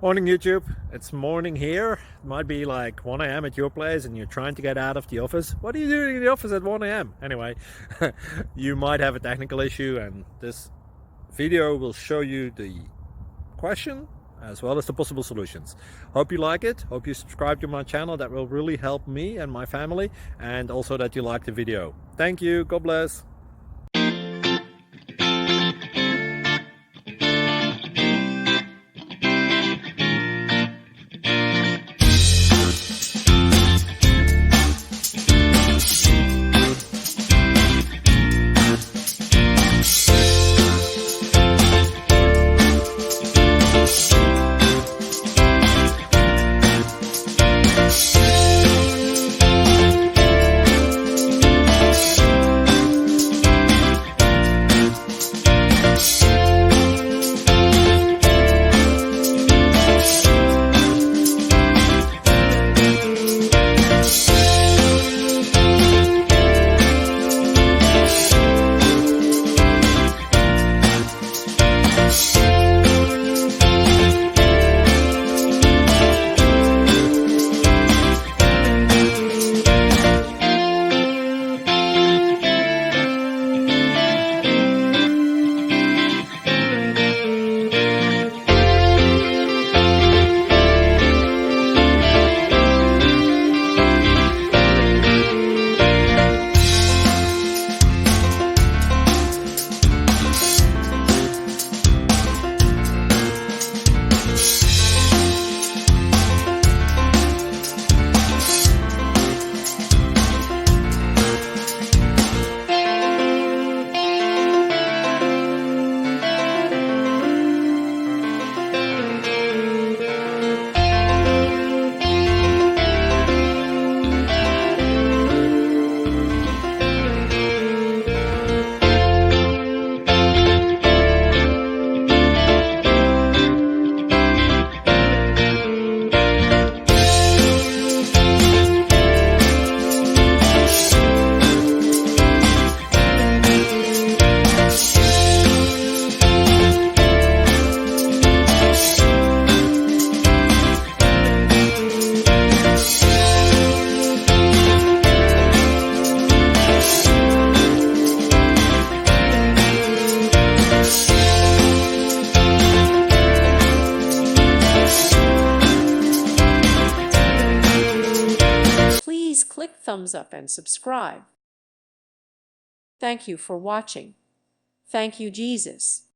Morning YouTube, it's morning here. It might be like 1 a.m. at your place and you're trying to get out of the office. What are you doing in the office at 1 a.m.? Anyway, you might have a technical issue and this video will show you the question as well as the possible solutions. Hope you like it, hope you subscribe to my channel. That will really help me and my family, and also that you like the video. Thank you, God bless. Please click thumbs up and subscribe. Thank you for watching. Thank you, Jesus.